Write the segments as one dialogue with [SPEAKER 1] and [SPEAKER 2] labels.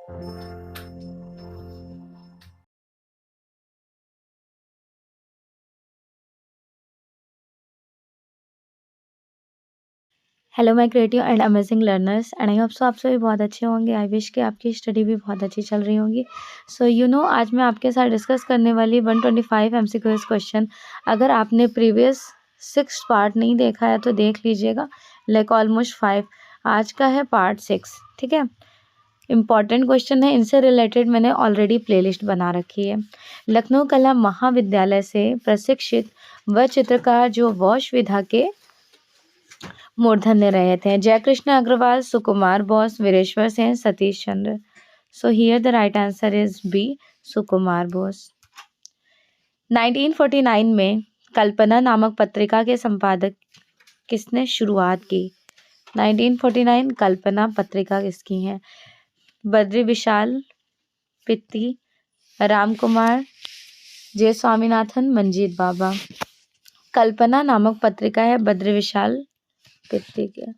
[SPEAKER 1] Hello my creative and amazing learners and I hope so आप सभी बहुत अच्छे होंगे। आई विश कि आपकी स्टडी भी बहुत अच्छी चल रही होंगी। सो आज मैं आपके साथ डिस्कस करने वाली 125 एमसीक्यूज क्वेश्चन। अगर आपने प्रीवियस 6 पार्ट नहीं देखा है तो देख लीजिएगा, लाइक ऑलमोस्ट 5। आज का है पार्ट 6, ठीक है। इम्पॉर्टेंट क्वेश्चन है, इनसे रिलेटेड मैंने ऑलरेडी प्लेलिस्ट बना रखी है। लखनऊ कला महाविद्यालय से प्रशिक्षित वह चित्रकार जो वॉश विधा के मूर्धन्य रहे थे। Jaikrishna Agrawal, Sukumar Bose, Veereshwar Sen, Satish Chandra. So here the right answer is B, Sukumar Bose. 1949 में कल्पना नामक पत्रिका के संपादक किसने शुरुआत की? 1949 कल्पना पत्रिका किसकी है? बद्री विशाल, पित्ती, राम कुमार, जे स्वामीनाथन, मंजीत बाबा। कल्पना नामक पत्रिका है बद्री विशाल पित्ती के।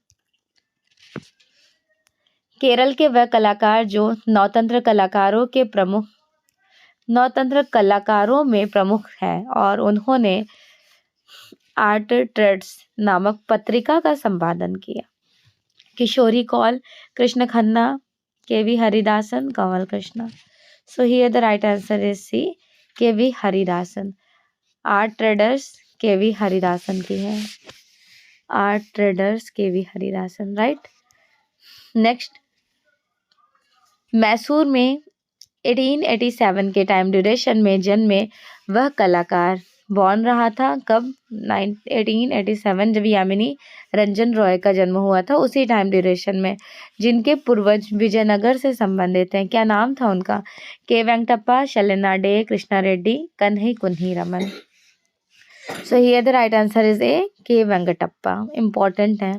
[SPEAKER 1] केरल के वह कलाकार जो नवतंत्र कलाकारों में प्रमुख हैं और उन्होंने आर्ट ट्रेड्स नामक पत्रिका का संपादन किया। Kishori Kaul, Krishna Khanna, K V. Haridasan, Kanwal Krishna. So here the right answer is C, K V. Haridasan. Art Traders K V. Haridasan की है। Art Traders K V. Haridasan, right. Next, Mysore में 1887 के टाइम ड्यूरेशन में जन्मे वह कलाकार बॉर्न रहा था कब? 1887, जब यामिनी रंजन रॉय का जन्म हुआ था, उसी टाइम ड्यूरेशन में, जिनके पूर्वज विजयनगर से संबंधित हैं। क्या नाम था उनका? K Venkatappa, Shailena De, Krishna Reddy, Kanhai Kunhi Raman. So here the right answer is A, K Venkatappa. Important है,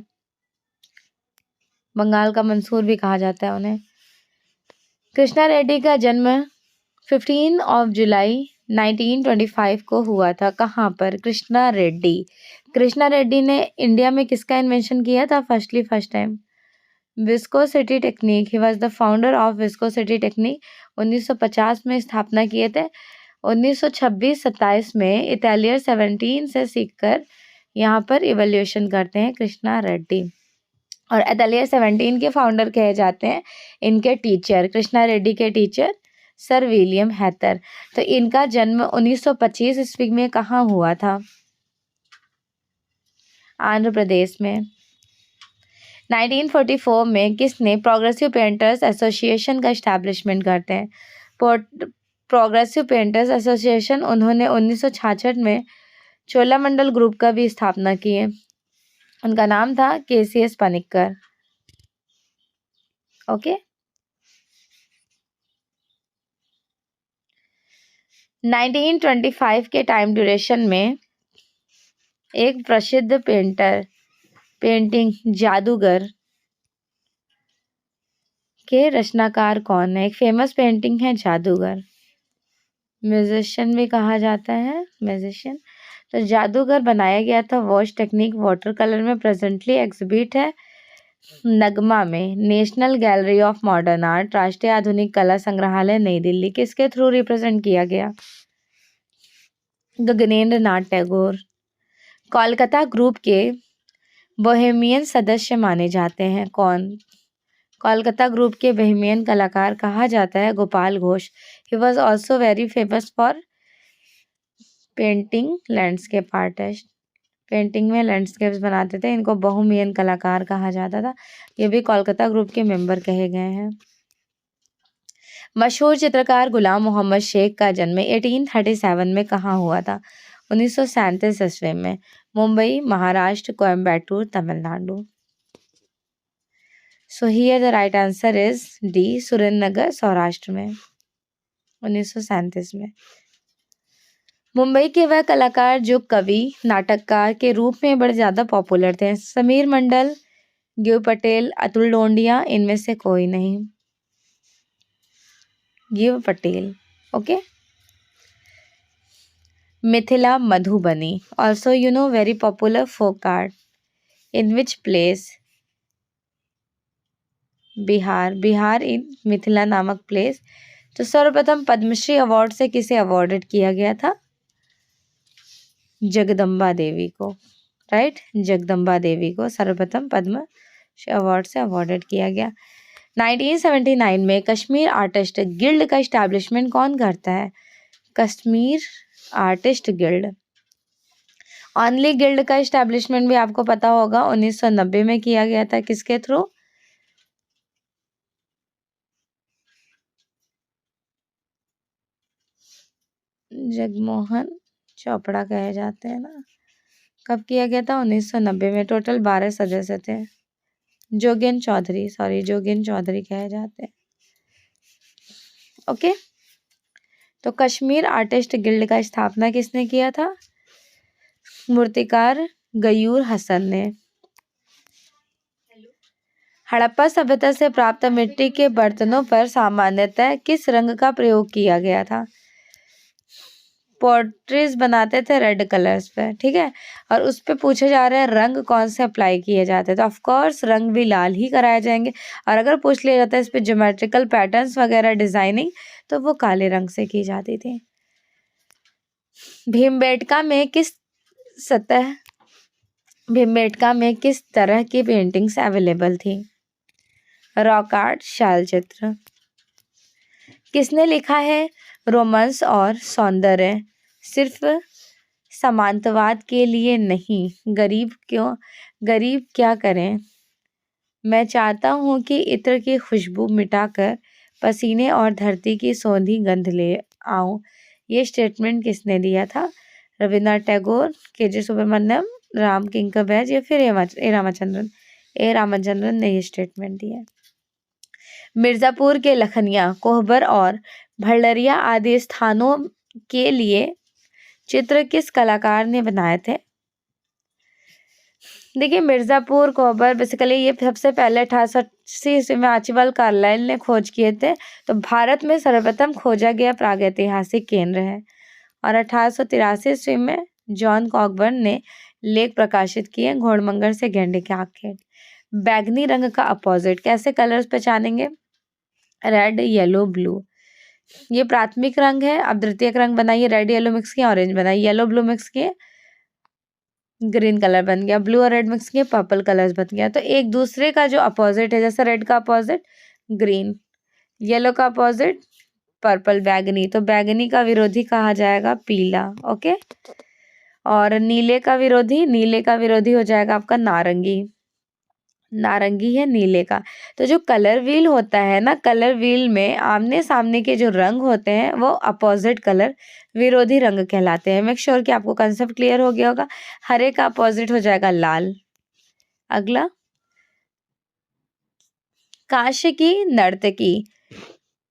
[SPEAKER 1] बंगाल का मंसूर भी कहा जाता है उन्हें। कृष्णा रेड्डी का जन्म 15 जुलाई 1925 को हुआ था। कहाँ पर? कृष्णा रेड्डी ने इंडिया में किसका इन्वेंशन किया था first time? Viscosity technique. He was the founder of viscosity technique. 1950 में स्थापना किए थे। 1926-27 में इटालियर 17 से सीखकर यहाँ पर इवोल्यूशन करते हैं कृष्णा रेड्डी, और इटालियर 17 के फाउंडर कहे जाते हैं इनके टीचर, कृष्णा रेड्डी के टीचर सर विलियम हैटर। तो इनका जन्म 1925 ईस्वी में कहाँ हुआ था? आंध्र प्रदेश में। 1944 में किसने प्रोग्रेसिव पेंटर्स एसोसिएशन का एस्टैब्लिशमेंट करते हैं? प्रोग्रेसिव पेंटर्स एसोसिएशन, उन्होंने 1966 में चोलामंडल ग्रुप का भी स्थापना की है। उनका नाम था के.सी.एस. पनिक्कर। ओके। 1925 के टाइम ड्यूरेशन में एक प्रसिद्ध पेंटिंग जादूगर के रचनाकार कौन है? एक फेमस पेंटिंग है जादूगर, म्यूजिशियन भी कहा जाता है, म्यूजिशियन। तो जादूगर बनाया गया था वॉश टेक्निक वाटर कलर में। प्रेजेंटली एग्जिबिट है नगमा में, national gallery of modern art, राष्ट्रीय आधुनिक कला संग्रहालय, नई दिल्ली। किसके थ्रू रिप्रेजेंट किया गया? गगनेंद्र नाथ टैगोर। कोलकाता ग्रुप के बोहेमियन सदस्य माने जाते हैं कौन? कोलकाता ग्रुप के बोहेमियन कलाकार कहा जाता है Gopal Ghosh. He was also very famous for painting landscape artist. Painting में लैंडस्केप्स बनाते थे, इनको बोहेमियन कलाकार कहा जाता था। ये भी कोलकाता ग्रुप के मेंबर कहे गए हैं। मशहूर चित्रकार गुलाम मोहम्मद शेख का जन्म 1837 में कहाँ हुआ था? 1937 ईस्वी में, मुंबई, महाराष्ट्र, कोयम्बटूर, तमिलनाडु। सो here the right answer is D, Surendranagar, Saurashtra में, 1937 में। मुंबई के वह कलाकार जो कवि नाटककार के रूप में बड़े ज़्यादा पॉपुलर थे? समीर मंडल, गिव पटेल, अतुल लोंडिया, इनमें से कोई नहीं। Gieve Patel. Okay. Mithila Madhubani, also very popular folk art, in which place Bihar, Bihar in Mithila नामक प्लेस। तो सर्वप्रथम पद्मश्री अवार्ड से किसे अवॉर्डेड किया गया था? जगदम्बा देवी को, राइट, जगदम्बा देवी को सर्वप्रथम पद्मश्री अवार्ड से अवॉर्डेड किया गया। 1979 में कश्मीर आर्टिस्ट गिल्ड का इस्टेब्लिशमेंट कौन करता है? Kashmir artist guild. Only guild का इस्टेब्लिशमेंट भी आपको पता होगा 1990 में किया गया था, किसके थ्रू? जगमोहन चोपड़ा कहे जाते हैं ना। कब किया गया था? 1990 में। टोटल 12 सदस्य थे। जोगेन चौधरी कहे जाते हैं। ओके, तो कश्मीर आर्टिस्ट गिल्ड का स्थापना किसने किया था? मूर्तिकार गयूर हसन ने। हड़प्पा सभ्यता से प्राप्त मिट्टी के बर्तनों पर सामान्यतः किस रंग का प्रयोग किया गया था? पोर्ट्रेज बनाते थे रेड कलर्स पे, ठीक है, और उस पे पूछा जा रहा है रंग कौन से अप्लाई किए जाते हैं, तो ऑफ कोर्स रंग भी लाल ही कराए जाएंगे। और अगर पूछ लिया जाता है इस पे ज्योमेट्रिकल पैटर्न्स वगैरह डिजाइनिंग, तो वो काले रंग से की जाती थी। भीमबेटका में किस तरह की पेंटिंग्स अवेलेबल थी? रॉक आर्ट, शैल चित्र। किसने लिखा है रोमांस और सौंदर्य सिर्फ समांतवाद के लिए नहीं, गरीब क्या करें, मैं चाहता हूँ कि इत्र की खुशबू मिटाकर पसीने और धरती की सौंधी गंध ले आऊं, ये स्टेटमेंट किसने दिया था? रविन्द्रनाथ टैगोर, के.जे. सुब्रमण्यम, राम किंकर बैज या फिर ए रामचंद्रन ने ये स्टेटमेंट दिया। मिर्जापुर के लखनिया, कोहबर और भंडरिया आदि स्थानों के लिए चित्र किस कलाकार ने बनाए थे? देखिए, मिर्जापुर, कोहबर, बेसिकली ये सबसे पहले 1880 ईस्वी में आर्चिबाल्ड कार्लाइल ने खोज किए थे। तो भारत में सर्वप्रथम खोजा गया प्रागैतिहासिक केंद्र है। और 1883 ईस्वी में जॉन कॉकबर्न ने लेख प्रकाशित किए, घोड़मंगर से गेंडे की आंखें। बैगनी रंग का अपोजिट कैसे कलर्स पहचानेंगे? Red, yellow, blue. ये प्राथमिक रंग है। अब द्वितीयक रंग बनाइए, रेड येलो मिक्स किया, ऑरेंज बनाइए, येलो ब्लू मिक्स किए, ग्रीन कलर बन गया, ब्लू और रेड मिक्स किए, पर्पल कलर बन गया। तो एक दूसरे का जो अपोजिट है, जैसे रेड का अपोजिट ग्रीन, येलो का अपोजिट पर्पल, बैगनी, तो बैगनी का विरोधी कहा जाएगा पीला। ओके, और नीले का विरोधी हो जाएगा आपका नारंगी है नीले का। तो जो कलर व्हील होता है ना, कलर व्हील में आमने सामने के जो रंग होते हैं वो अपोजिट कलर विरोधी रंग कहलाते हैं। मेक श्योर कि आपको कंसेप्ट क्लियर हो गया होगा। हरे का अपोजिट हो जाएगा लाल। अगला, काशी की नर्तकी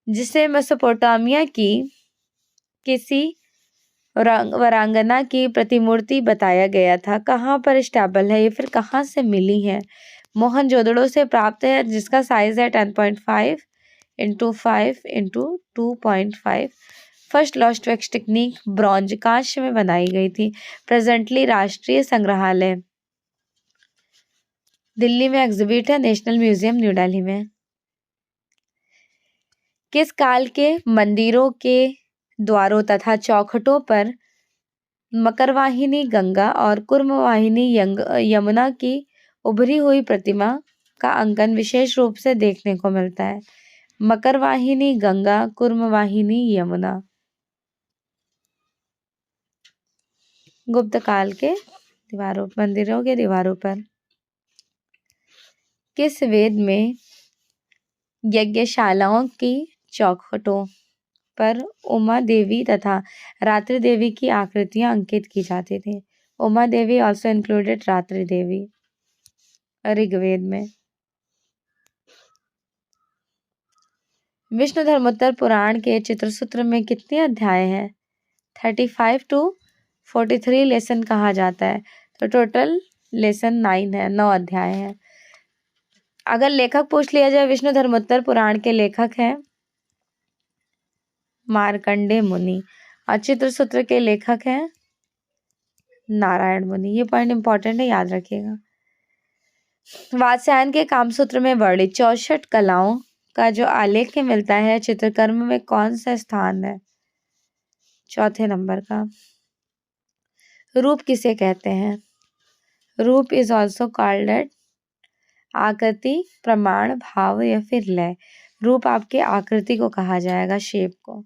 [SPEAKER 1] जिसे मेसोपोटामिया की किसी वरांगना की प्रतिमूर्ति बताया गया था, कहाँ पर स्टैबल है, ये फिर कहाँ से मिली है? मोहनजोदड़ो से प्राप्त है, जिसका साइज है 10.5 into 5 into 2.5। First lost wax technique bronze कांस्य में बनाई गई थी। प्रेजेंटली राष्ट्रीय संग्रहालय दिल्ली में एग्जिबिट है, नेशनल म्यूजियम न्यू दिल्ली में। किस काल के मंदिरों के द्वारों तथा चौखटों पर मकरवाहिनी गंगा और कुर्मवाहिनी यमुना की उभरी हुई प्रतिमा का अंकन विशेष रूप से देखने को मिलता है? मकरवाहिनी गंगा, कुर्मवाहिनी यमुना। गुप्त काल के मंदिरों के दीवारों पर। किस वेद में यज्ञशालाओं की चौखटों पर उमा देवी तथा रात्रि देवी की आकृतियां अंकित की जाती थी? उमा देवी ऑल्सो इंक्लूडेड रात्रि देवी ऋग्वेद में। विष्णु धर्मोत्तर पुराण के चित्रसूत्र में कितने अध्याय हैं? 35 to 43 लेसन कहा जाता है। तो टोटल लेसन 9 है, 9 अध्याय हैं। अगर लेखक पूछ लिया जाए, विष्णु धर्मोत्तर पुराण के लेखक हैं मार्कंडेय मुनि, और चित्रसूत्र के लेखक हैं नारायण मुनि। ये पॉइंट इंपॉर्टेंट है, याद रखिएगा। वात्स्यायन के कामसूत्र में वर्णित 64 कलाओं का जो आलेख मिलता है चित्रकर्म में कौन सा स्थान है? चौथे नंबर का। रूप किसे कहते हैं? रूप इज ऑल्सो कॉल्ड एट आकृति, प्रमाण, भाव या फिर लय। रूप आपके आकृति को कहा जाएगा, शेप को।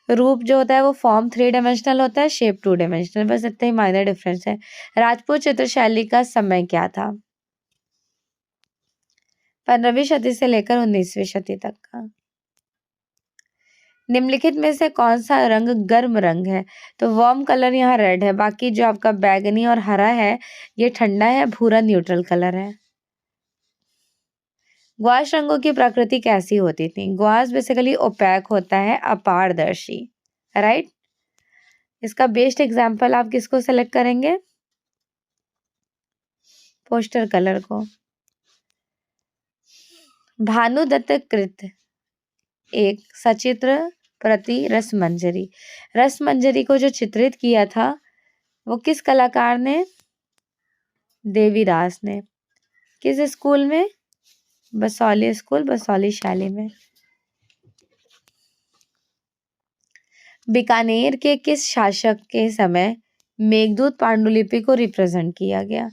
[SPEAKER 1] रूप जो होता है वो फॉर्म 3 डायमेंशनल होता है, शेप 2 डायमेंशनल, बस इतना ही माइनर डिफरेंस है। राजपूत चित्रशैली का समय क्या था? 15वीं सदी से लेकर 19वीं सदी तक का। निम्नलिखित में से कौन सा रंग गर्म रंग है? तो वार्म कलर यहाँ रेड है, बाकी जो आपका बैगनी और हरा है ये ठंडा है, भूरा न्यूट्रल कलर है। ग्वाश रंगों की प्रकृति कैसी होती थी? ग्वाश बेसिकली ओपैक होता है, अपारदर्शी, राइट। इसका बेस्ट एग्जाम्पल आप किसको सेलेक्ट करेंगे? पोस्टर कलर को। भानुदत्त कृत एक सचित्र प्रति रसमंजरी। रसमंजरी को जो चित्रित किया था वो किस कलाकार ने? देवीदास ने। किस स्कूल में? बसौली स्कूल, बसौली शैली में। बीकानेर के किस शासक के समय मेघदूत पांडुलिपि को रिप्रेजेंट किया गया?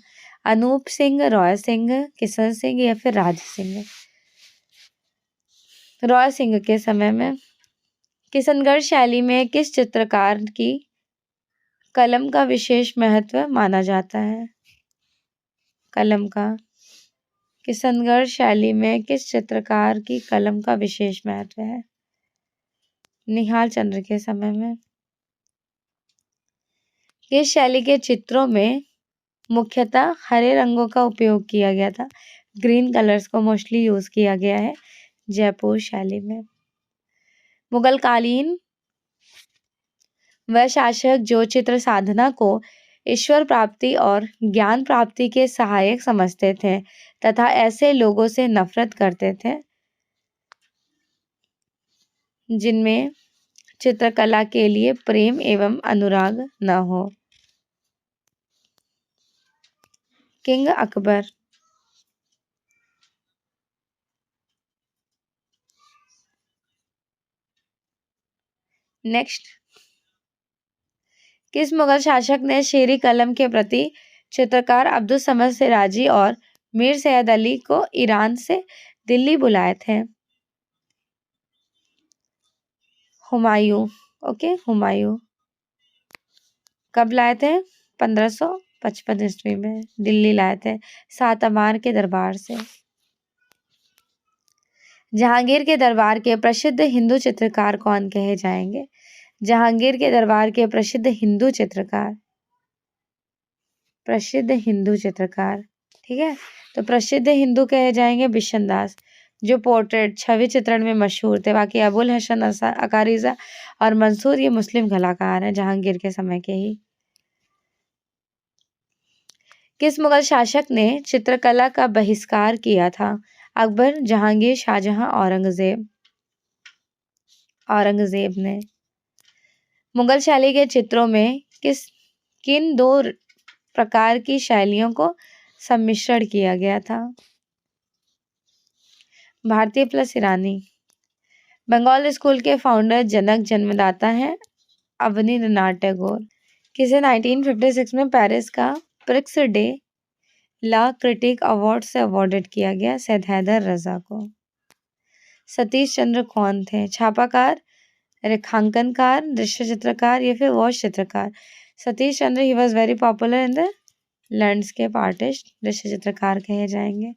[SPEAKER 1] अनूप सिंह, रॉय सिंह, किशन सिंह या फिर राज सिंह? रॉय सिंह के समय में। किशनगढ़ शैली में किस चित्रकार की कलम का विशेष महत्व माना जाता है? कलम का। किशनगढ़ शैली में किस चित्रकार की कलम का विशेष महत्व है? निहाल चंद्र के समय में। किस शैली के चित्रों में मुख्यतः हरे रंगों का उपयोग किया गया था? ग्रीन कलर्स को मोस्टली यूज किया गया है जयपुर शैली में। मुगल कालीन वह शासक जो चित्र साधना को ईश्वर प्राप्ति और ज्ञान प्राप्ति के सहायक समझते थे तथा ऐसे लोगों से नफरत करते थे जिनमें चित्रकला के लिए प्रेम एवं अनुराग न हो। किंग अकबर। नेक्स्ट, किस मुगल शासक ने शेरी कलम के प्रति चित्रकार अब्दुल समद सिराजी और मीर सैयद अली को ईरान से दिल्ली बुलाए थे? हुमायूं। ओके, हुमायूं। कब लाए थे? 1555 ईस्वी में दिल्ली लाए थे, सातवार के दरबार से। जहांगीर के दरबार के प्रसिद्ध हिंदू चित्रकार कौन कहे जाएंगे? जहांगीर के दरबार के प्रसिद्ध हिंदू चित्रकार, प्रसिद्ध हिंदू चित्रकार, ठीक है। तो प्रसिद्ध हिंदू कहे जाएंगे बिशन दास, जो पोर्ट्रेट छवि चित्रण में मशहूर थे। बाकी अबुल हसन अकारीजा और मंसूर ये मुस्लिम कलाकार हैं जहांगीर के समय के ही। किस मुगल शासक ने चित्रकला का बहिष्कार किया था? अकबर, जहांगीर, शाहजहां, औरंगजेब? औरंगजेब ने। मुगल शैली के चित्रों में किन दो प्रकार की शैलियों को सम्मिश्रण किया गया था? भारतीय प्लस ईरानी। बंगाल स्कूल के फाउंडर जनक जन्मदाता हैं अवनींद्रनाथ टैगोर। किसे 1956 में पेरिस का Prix de la Critique award से अवॉर्डेड किया गया? सैयद हैदर रजा को। सतीश चंद्र कौन थे? छापाकार, रेखांकनकार, दृश्य चित्रकार या फिर वॉश चित्रकार? Satish Chandra he was very popular in the landscape artist, दृश्य चित्रकार कहे जाएंगे।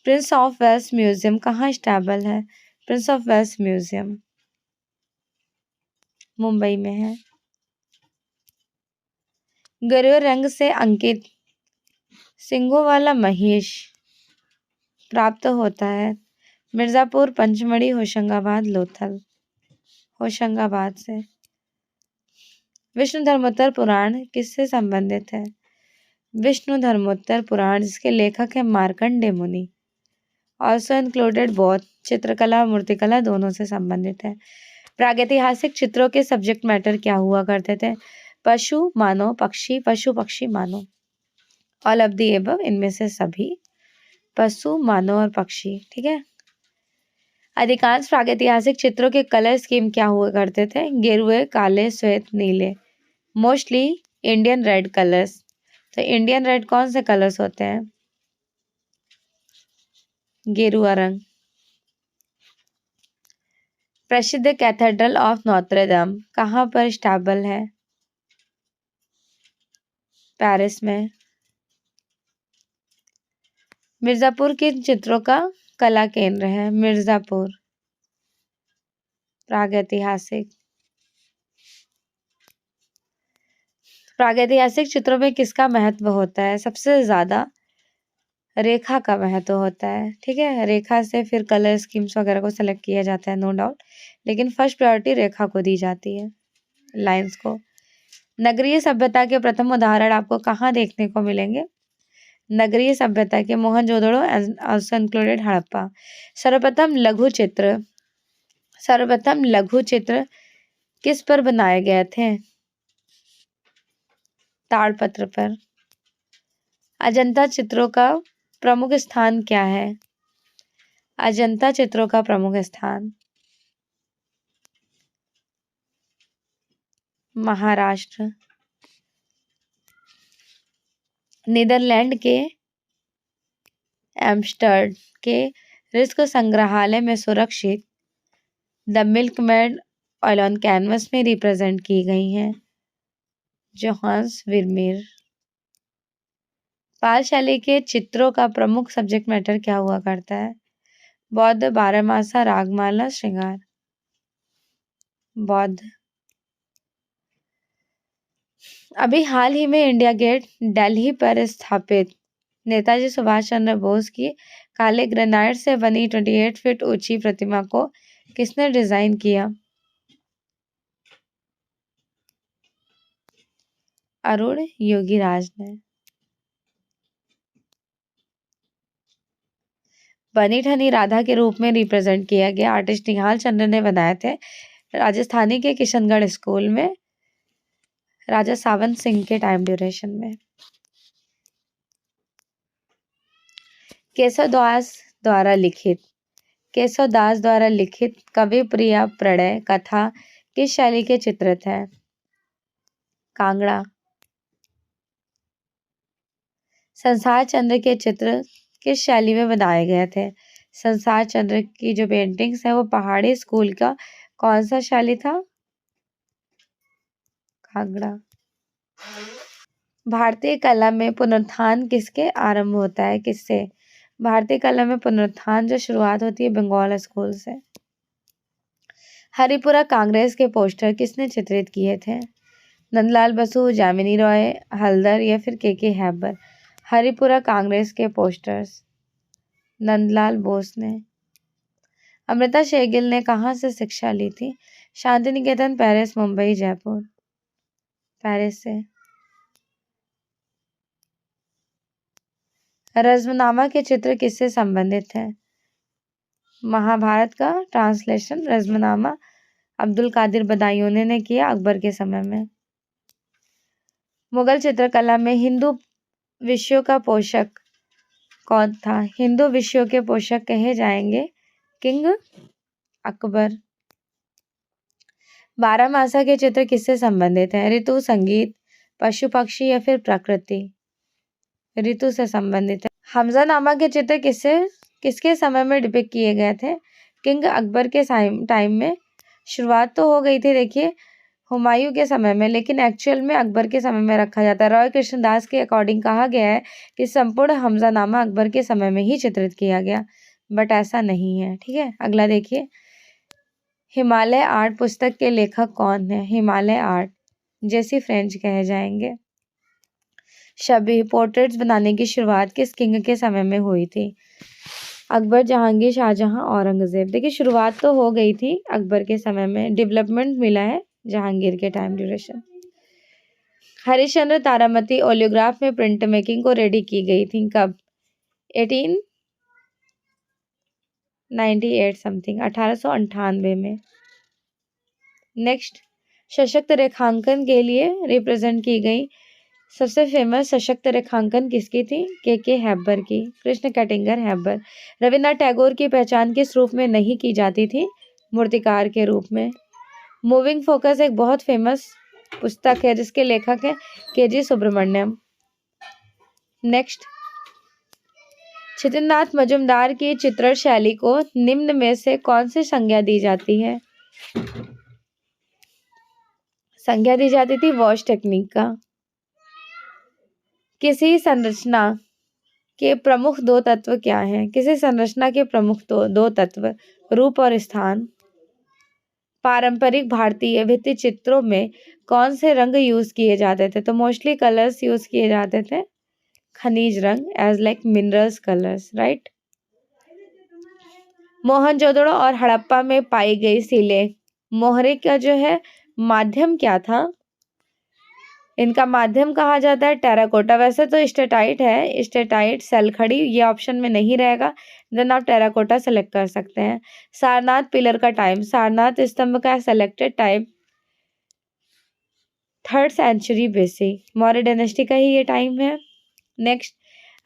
[SPEAKER 1] प्रिंस ऑफ वेल्स म्यूजियम कहाँ स्टेबल है? Prince of Wales Museum Mumbai में है। गरुड़ रंग से अंकित सिंगों वाला महेश प्राप्त होता है मिर्जापुर, पंचमढ़ी, होशंगाबाद, लोथल? होशंगाबाद से। विष्णु धर्मोत्तर पुराण किससे संबंधित है? विष्णु धर्मोत्तर पुराण जिसके लेखक है मार्कंडेय मुनि। ऑल्सो इंक्लूडेड बोथ, चित्रकला और मूर्तिकला दोनों से संबंधित है। प्रागैतिहासिक चित्रों के सब्जेक्ट मैटर क्या हुआ करते थे? पशु, मानव, पक्षी, पशु, पक्षी, मानव। ऑल ऑफ द एबव, इनमें से सभी। पशु, मानव और पक्षी। ठीक है। अधिकांश प्रागैतिहासिक चित्रों के कलर स्कीम क्या हुआ करते थे? गेरुए, काले, श्वेत, नीले। Mostly Indian red colours. तो इंडियन रेड कौन से कलर्स होते हैं? गेरुआ रंग। प्रसिद्ध कैथेड्रल ऑफ नोत्रे दाम कहाँ पर स्टैबल है? पेरिस में। मिर्जापुर किन चित्रों का कला केंद्र है? मिर्जापुर। प्रागैतिहासिक। प्रागैतिहासिक चित्रों में किसका महत्व होता है? सबसे ज्यादा रेखा का महत्व होता है। ठीक है। रेखा से फिर कलर स्कीम्स वगैरह को सेलेक्ट किया जाता है, नो डाउट, लेकिन फर्स्ट प्रायोरिटी रेखा को दी जाती है, लाइंस को। नगरीय सभ्यता के प्रथम उदाहरण आपको कहाँ देखने को मिलेंगे? नगरीय सभ्यता के मोहनजोदड़ो आल्सो इंक्लूडेड हड़प्पा। सर्वप्रथम लघु चित्र किस पर बनाए गए थे? ताड़पत्र पर। अजंता चित्रों का प्रमुख स्थान क्या है? अजंता चित्रों का प्रमुख स्थान महाराष्ट्र। नीदरलैंड के एम्स्टर्ड के रिस्क संग्रहालय में सुरक्षित the milkmaid oil on canvas में रिप्रेजेंट की गई हैं जोहान्स विरमीर। पाल शैली के चित्रों का प्रमुख सब्जेक्ट मैटर क्या हुआ करता है? बौद्ध, बारहमासा, रागमाला, श्रृंगार। बौद्ध। अभी हाल ही में इंडिया गेट दिल्ली पर स्थापित नेताजी सुभाष चंद्र बोस की काले ग्रेनाइट से बनी 28 फीट ऊंची प्रतिमा को किसने डिजाइन किया? अरुण योगीराज ने। बनी ठनी राधा के रूप में रिप्रेजेंट किया गया आर्टिस्ट निहाल चंद्र ने बनाए थे राजस्थानी के किशनगढ़ स्कूल में राजा सावंत सिंह के टाइम ड्यूरेशन में। केशवदास द्वारा लिखित कवि प्रिया प्रणय कथा किस शैली के चित्रित है? कांगड़ा। संसार चंद्र के चित्र किस शैली में बनाए गए थे? संसार चंद्र की जो पेंटिंग्स है वो पहाड़ी स्कूल का कौन सा शैली था? कांगड़ा। भारतीय कला में पुनरुत्थान किसके आरंभ होता है? किससे? भारतीय कला में पुनरुत्थान जो शुरुआत होती है बंगाल स्कूल से। हरिपुरा कांग्रेस के पोस्टर किसने चित्रित किए थे? नंदलाल बसु, जामिनी रॉय, हल्दर या फिर के हैबर। हरिपुरा कांग्रेस के पोस्टर्स नंदलाल बोस ने। अमृता शेरगिल ने कहाँ से शिक्षा ली थी? शांति निकेतन, पेरिस, मुंबई, जयपुर। पेरिस से। रज़्मनामा के चित्र किससे संबंधित है? महाभारत का ट्रांसलेशन रज़्मनामा अब्दुल कादिर बदायूनी ने किया अकबर के समय में। मुगल चित्रकला में हिंदू विषयों का पोषक कौन था? हिंदू विषयों के पोषक कहे जाएंगे किंग अकबर। बारहमासा के चित्र किससे संबंधित हैं? ऋतु, संगीत, पशु पक्षी या फिर प्रकृति। ऋतु से संबंधित है। हमजानामा के चित्र किसके समय में डिपिक्ट किए गए थे? किंग अकबर के टाइम में। शुरुआत तो हो गई थी देखिए हुमायूं के समय में, लेकिन एक्चुअल में अकबर के समय में रखा जाता है। रॉय कृष्णदास के अकॉर्डिंग कहा गया है कि संपूर्ण हमजानामा अकबर के समय में ही चित्रित किया गया, बट ऐसा नहीं है। ठीक है। अगला देखिए हिमालय आर्ट पुस्तक के लेखक कौन है? हिमालय आर्ट जेसी फ्रेंच कहे जाएंगे। शबी पोर्ट्रेट्स बनाने की शुरुआत किस किंग के समय में हुई थी? अकबर, जहांगीर, शाहजहां, औरंगजेब। देखिए शुरुआत तो हो गई थी अकबर के समय में, डेवलपमेंट मिला है जहांगीर के time duration. Harishchandra Taramati oleograph में प्रिंट मेकिंग को रेडी की गई थी कब? 1898 समथिंग, 1898 में। नेक्स्ट सशक्त रेखांकन के लिए रिप्रेजेंट की गई सबसे फेमस सशक्त रेखांकन किसकी थी? के हैबर की, कृष्ण कैटिंगर हैबर। रविन्द्रनाथ टैगोर की पहचान किस रूप में नहीं की जाती थी? मूर्तिकार के रूप में। मूविंग फोकस एक बहुत फेमस पुस्तक है जिसके लेखक हैं के.जी. सुब्रमण्यम। नेक्स्ट, छितरनाथ मजूमदार की चित्रण शैली को निम्न में से कौन सी संज्ञा दी जाती है? संज्ञा दी जाती थी वॉश टेक्निक का। किसी संरचना के प्रमुख दो तत्व क्या हैं? किसी संरचना के प्रमुख दो तत्व, रूप और स्थान। पारंपरिक भारतीय भित्ति चित्रों में कौन से रंग यूज किए जाते थे? तो मोस्टली कलर्स यूज किए जाते थे, खनिज रंग, as like minerals colours, right. Mohenjodaro और हड़प्पा में पाई गई सीलें, मोहरे का जो है माध्यम क्या था? इनका माध्यम कहा जाता है टेराकोटा। वैसे तो स्टेटाइट है, स्टेटाइट सल्खड़ी, ये ऑप्शन में नहीं रहेगा, देन आप टेराकोटा सेलेक्ट कर सकते हैं। सारनाथ पिलर का टाइम, सारनाथ स्तंभ का selected time 3rd century BC, Maurya dynasty का ही ये टाइम है। नेक्स्ट,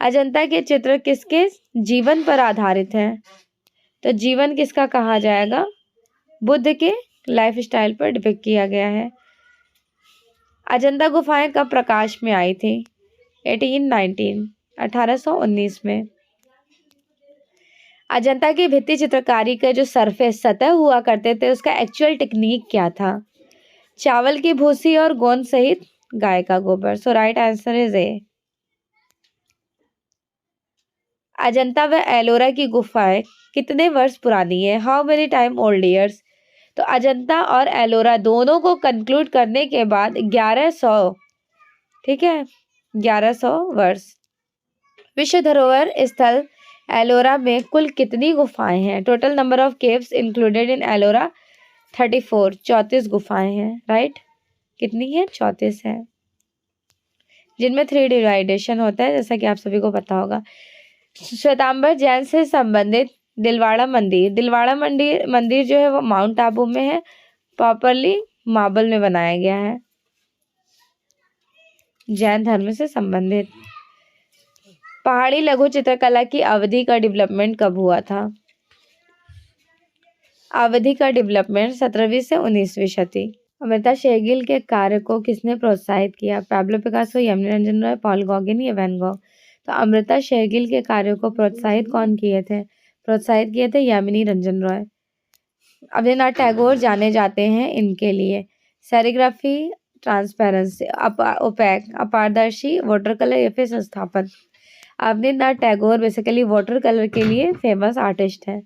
[SPEAKER 1] अजंता के चित्र किसके जीवन पर आधारित हैं? तो जीवन किसका कहा जाएगा? बुद्ध के लाइफ स्टाइल पर डिपिक्ट किया गया है। अजंता गुफाएं कब प्रकाश में आई थी? 1819 में। अजंता की भित्ति चित्रकारी के जो सरफेस सतह हुआ करते थे उसका एक्चुअल टेक्निक क्या था? चावल की भूसी और गोंद सहित गाय का गोबर। So right answer is A. Ajanta व एलोरा की गुफाएं कितने वर्ष पुरानी है? How many time old years? तो अजंता और एलोरा दोनों को कंक्लूड करने के बाद 1100, ठीक है, 1100 वर्ष। विश्व धरोहर स्थल एलोरा में कुल कितनी गुफाएं हैं? Total number of caves included in Ellora 34, 34 गुफाएं हैं, राइट। कितनी है? 34 है, जिनमें 3 डिवाइडेशन होता है, जैसा कि आप सभी को पता होगा। श्वेतांबर जैन से संबंधित दिलवाड़ा मंदिर, दिलवाड़ा मंदिर जो है वो माउंट आबू में है, प्रॉपरली मार्बल में बनाया गया है, जैन धर्म से संबंधित। पहाड़ी लघु चित्रकला की अवधि का डेवलपमेंट कब हुआ था? अवधि का डेवलपमेंट 17वीं से 19वीं शती। अमृता शेरगिल के कार्य को किसने प्रोत्साहित किया? Pablo Picasso, Yamini Ranjan Roy, Paul Gauguin या वैन गॉग? तो अमृता शेरगिल के कार्यों को प्रोत्साहित कौन किए थे? प्रोत्साहित किए थे यामिनी रंजन रॉय। रवीन्द्रनाथ टैगोर जाने जाते हैं इनके लिए? सेरिग्राफी, ट्रांसपेरेंसी, ओपैक, अपारदर्शी, वाटर कलर या फिर संस्थापन। Rabindranath Tagore basically water colour के लिए फेमस आर्टिस्ट है।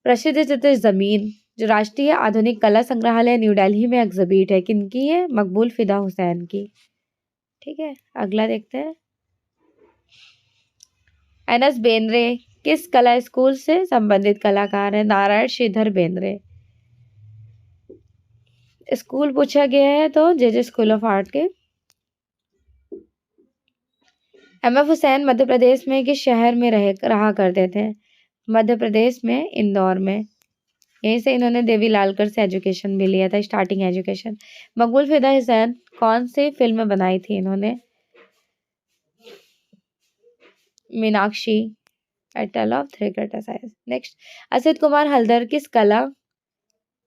[SPEAKER 1] प्रसिद्ध चित्र जमीन जो राष्ट्रीय आधुनिक कला संग्रहालय न्यू दिल्ली में एग्जिबिट है, किनकी है? मकबूल फिदा हुसैन की। ठीक है, अगला देखते हैं। एनएस बेंद्रे किस कला स्कूल से संबंधित कलाकार है? नारायण श्रीधर बेंद्रे। स्कूल पूछा गया है तो जे स्कूल ऑफ आर्ट के। एमएफ हुसैन मध्य प्रदेश में किस शहर में रहा करते थे? मध्य प्रदेश में इंदौर में। यहीं से इन्होंने देवी लालकर से एजुकेशन भी लिया था, स्टार्टिंग एजुकेशन। मकबूल फिदा हुसैन कौन सी फिल्म बनाई थी इन्होंने? Meenakshi, A Tale of Three Criticized। Next, Asit Kumar Haldar किस कला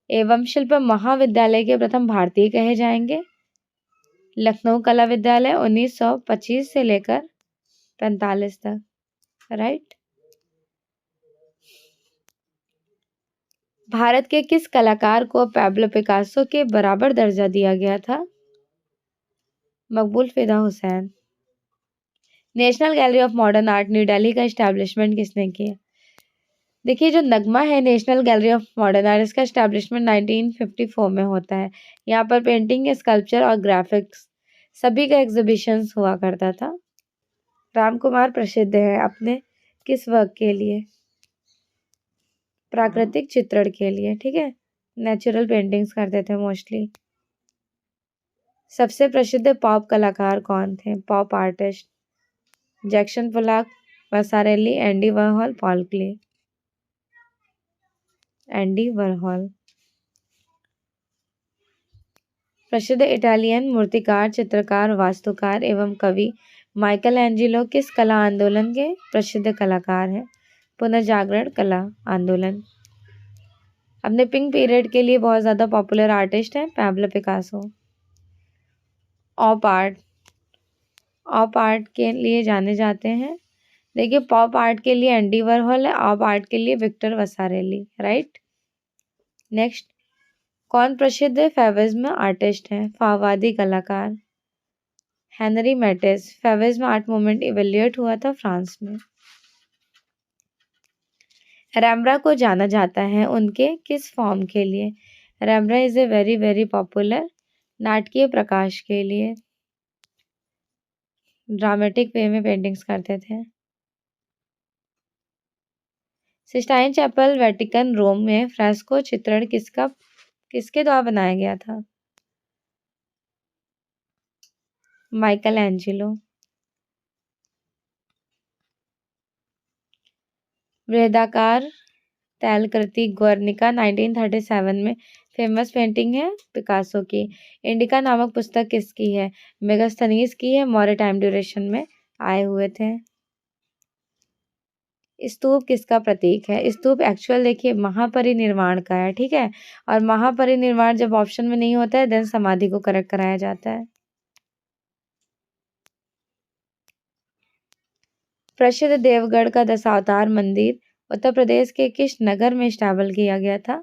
[SPEAKER 1] एवं शिल्प महाविद्यालय के प्रथम भारतीय कहे जाएंगे? लखनऊ कला विद्यालय, 1925 से लेकर 45 तक, राइट। भारत के किस कलाकार को पैब्लो पिकासो के बराबर दर्जा दिया गया था? मकबूल फिदा Hussain. National gallery of modern art new Delhi का एस्टैब्लिशमेंट किसने किया? देखिए, जो नगमा है national gallery of modern art, इसका एस्टैब्लिशमेंट 1954 में होता है। यहाँ पर पेंटिंग, स्कल्पचर और ग्राफिक्स सभी का एग्जीबिशंस हुआ करता था। राम कुमार प्रसिद्ध है अपने किस वर्क के लिए? प्राकृतिक चित्रण के लिए, ठीक है, नेचुरल पेंटिंग्स करते थे मोस्टली। सबसे प्रसिद्ध पॉप कलाकार कौन थे? Pop artist, Jackson Pollock, Vasarely, Andy Warhol, Paul Klee. Andy Warhol. प्रसिद्ध इटालियन मूर्तिकार, चित्रकार, वास्तुकार एवं कवि माइकल एंजिलो किस कला आंदोलन के प्रसिद्ध कलाकार हैं? पुनर्जागरण कला आंदोलन। अपने पिंक पीरियड के लिए बहुत ज़्यादा पॉपुलर आर्टिस्ट हैं पैब्लो पिकासो। ऑप आर्ट के लिए जाने जाते हैं। देखिए, पॉप आर्ट के लिए एंडी वॉरहोल है, ऑप आर्ट के लिए विक्टर वसारेली, राइट। नेक्स्ट, कौन प्रसिद्ध फेविज्म आर्टिस्ट हैं? फाववादी कलाकार Henri Matisse. Fauvism art movement evaluate हुआ था फ्रांस में। रैम्ब्रा को जाना जाता है उनके किस फॉर्म के लिए? रैम्ब्रा is a very very popular नाटकीय प्रकाश के लिए। ड्रामेटिक वे में पेंटिंग्स करते थे। सिस्टाइन चैपल वेटिकन रोम में फ्रेस्को चित्रण किसके द्वारा बनाया गया था? Michael Angelo. बृहदाकार तैलकृति गुर्निका 1937 में फेमस पेंटिंग है पिकासो की। इंडिका नामक पुस्तक किसकी है? मेगास्थनीज की है। मॉरे टाइम ड्यूरेशन में आए हुए थे। स्तूप किसका प्रतीक है? स्तूप एक्चुअल देखिए महापरिनिर्वाण का है, ठीक है। और महापरिनिर्वाण जब ऑप्शन में नहीं होता है देन समाधि को करेक्ट कराया जाता है। प्रसिद्ध देवगढ़ का दशावतार मंदिर उत्तर प्रदेश के किस नगर में स्टैबल किया गया था?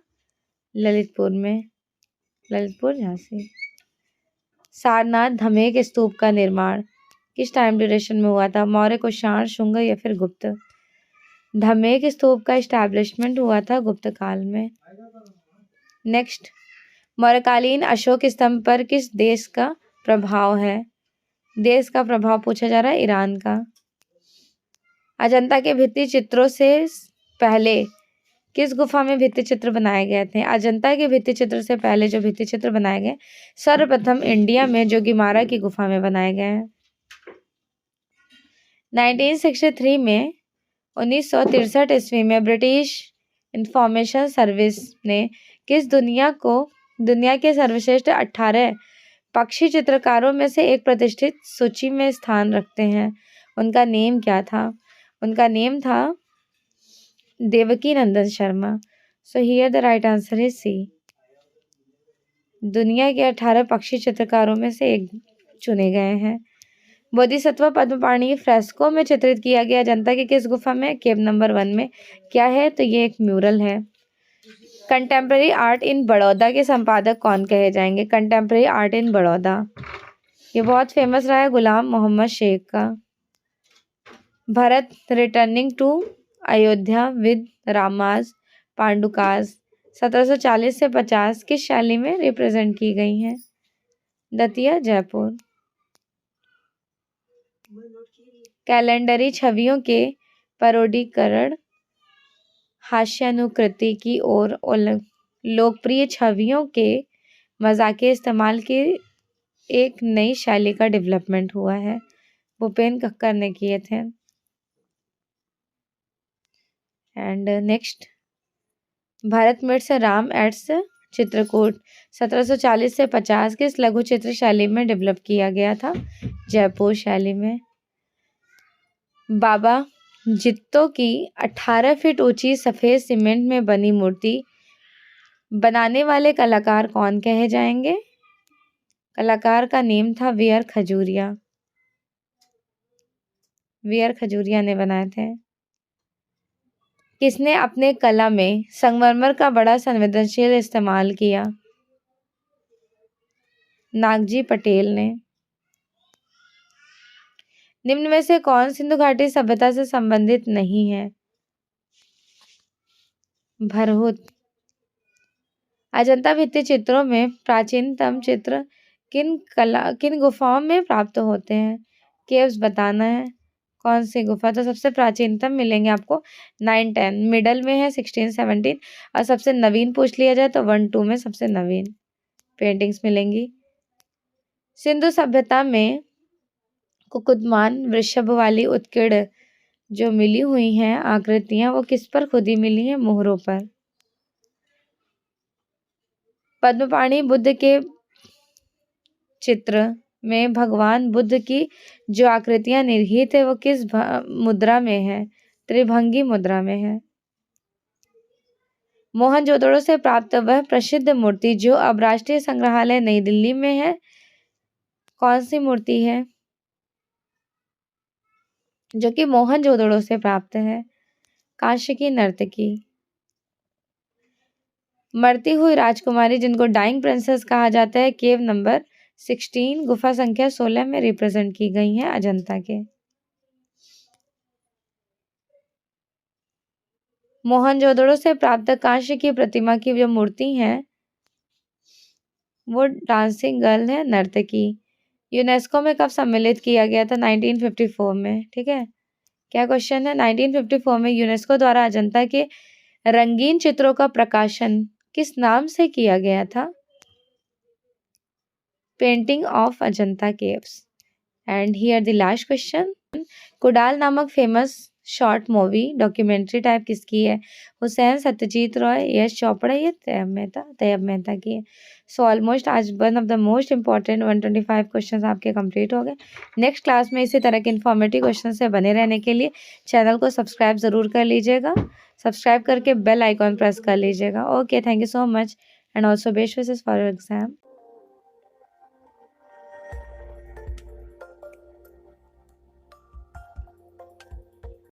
[SPEAKER 1] ललितपुर में। ललितपुर झांसी। सारनाथ धमेक स्तूप का निर्माण किस टाइम ड्यूरेशन में हुआ था? मौर्य, कुषाण, शुंग या फिर गुप्त? धमेक स्तूप का एस्टैब्लिशमेंट हुआ था गुप्त काल में। नेक्स्ट, मौर्यकालीन अशोक स्तंभ पर किस देश का प्रभाव है? देश का प्रभाव पूछा जा रहा है ईरान का। अजंता के भित्ति चित्रों से पहले किस गुफा में भित्ति चित्र बनाए गए थे? अजंता के भित्ति चित्र से पहले जो भित्ति चित्र बनाए गए सर्वप्रथम इंडिया में जोगीमारा की गुफा में बनाए गए हैं। 1963 में 1963 ईस्वी में ब्रिटिश इंफॉर्मेशन सर्विस ने किस दुनिया के सर्वश्रेष्ठ 18 पक्षी चित्रकारों में से एक प्रतिष्ठित सूची में स्थान रखते हैं? उनका नेम क्या था? उनका नेम था Devki Nandan Sharma. So here the right answer is C. दुनिया के 18 पक्षी चित्रकारों में से एक चुने गए हैं। बोधिसत्व पद्मपाणि फ्रेस्को में चित्रित किया गया जनता की किस गुफा में? केव नंबर 1 में। क्या है? तो ये एक म्यूरल है। कंटेम्प्रेरी आर्ट इन बड़ौदा के संपादक कौन कहे जाएंगे? कंटेम्प्रेरी आर्ट इन बड़ौदा, ये बहुत फेमस रहा है गुलाम मोहम्मद शेख का। Bharat returning to Ayodhya with Rama's padukas 1740 से 50 किस शैली में रिप्रेजेंट की गई हैं? दतिया, जयपुर। कैलेंडरी छवियों के पैरोडीकरण हास्यानुकृति की ओर लोकप्रिय छवियों के मजाकिया इस्तेमाल की एक नई शैली का डेवलपमेंट हुआ है। भूपेन कक्कर ने किए थे। And next, Bharat meets Ram at Chitrakoot 1740 से 50 किस लघु चित्र शैली में डेवलप किया गया था? जयपुर शैली में। बाबा जित्तो की 18 फीट ऊंची सफेद सीमेंट में बनी मूर्ति बनाने वाले कलाकार कौन कहे जाएंगे? कलाकार का नेम था वीआर खजूरिया। वीआर खजूरिया ने बनाए थे। किसने अपने कला में संगमरमर का बड़ा संवेदनशील इस्तेमाल किया? नागजी पटेल ने। निम्न में से कौन सिंधु घाटी सभ्यता से संबंधित नहीं है? भरहुत। अजंता भित्ति चित्रों में प्राचीनतम चित्र किन गुफाओं में प्राप्त होते हैं? केव्स बताना है। कौन सी गुफा? तो सबसे प्राचीनतम मिलेंगे आपको 9-10, मिडल में है 16-17 और सबसे नवीन पूछ लिया जाए तो 1-2 में सबसे नवीन पेंटिंग्स मिलेंगी। सिंधु सभ्यता में कुकुदमान वृषभ वाली उत्कीर्ण जो मिली हुई हैं आकृतियां वो किस पर खुदी मिली हैं? मोहरों पर। पद्मपाणि बुद्ध के चित्र में भगवान बुद्ध की जो आकृतियां निहित है वो किस मुद्रा में है? त्रिभंगी मुद्रा में है। मोहनजोदड़ो से प्राप्त वह प्रसिद्ध मूर्ति जो अब राष्ट्रीय संग्रहालय नई दिल्ली में है, कौन सी मूर्ति है जो कि मोहनजोदड़ो से प्राप्त है? कांस्य की नर्तकी। मरती हुई राजकुमारी जिनको डाइंग प्रिंसेस कहा जाता है, केव नंबर 16 गुफा संख्या 16 में रिप्रेजेंट की गई है अजंता के। मोहनजोदड़ो से प्राप्त कांस्य की प्रतिमा की जो मूर्ति है वो डांसिंग गर्ल है, नर्तकी। यूनेस्को में कब सम्मिलित किया गया था? 1954 में। ठीक है, क्या क्वेश्चन है? 1954 में यूनेस्को द्वारा अजंता के रंगीन चित्रों का प्रकाशन किस नाम से किया गया था? Painting of Ajanta caves. And here the last question, Kudal नामक famous short movie documentary type किसकी है? हुसैन, सत्यजीत रॉय, यश चोपड़ा या तैयब मेहता की है। सो ऑलमोस्ट आज one of the most important 125 question आपके कंप्लीट हो गए। नेक्स्ट क्लास में इसी तरह के इन्फॉर्मेटिव क्वेश्चन से बने रहने के लिए चैनल को सब्सक्राइब ज़रूर कर लीजिएगा। सब्सक्राइब करके बेल आइकॉन प्रेस कर लीजिएगा। Okay, thank you so much and also best wishes for your exam.